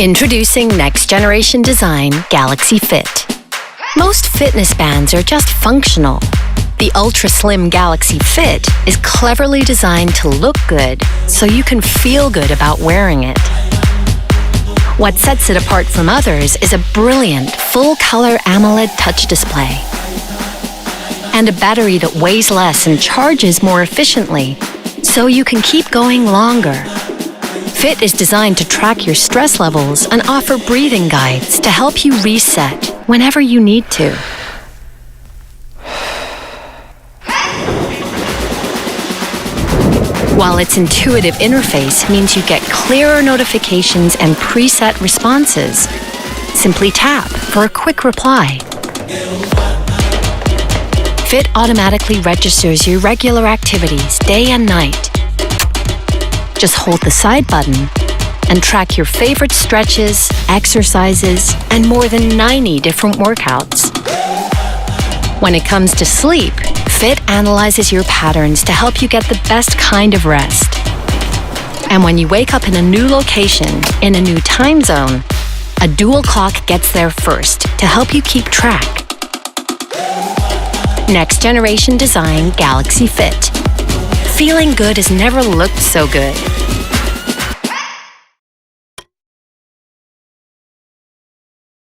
Introducing next-generation design Galaxy Fit. Most fitness bands are just functional. The ultra-slim Galaxy Fit is cleverly designed to look good so you can feel good about wearing it. What sets it apart from others is a brilliant, full-color AMOLED touch display and a battery that weighs less and charges more efficiently, so you can keep going longer. Fit is designed to track your stress levels and offer breathing guides to help you reset whenever you need to. While its intuitive interface means you get clearer notifications and preset responses, simply tap for a quick reply. Fit automatically registers your regular activities day and night. Just hold the side button and track your favorite stretches, exercises, and more than 90 different workouts. When it comes to sleep, Fit analyzes your patterns to help you get the best kind of rest. And when you wake up in a new location, in a new time zone, a dual clock gets there first to help you keep track. Next generation design Galaxy Fit. Feeling good has never looked so good.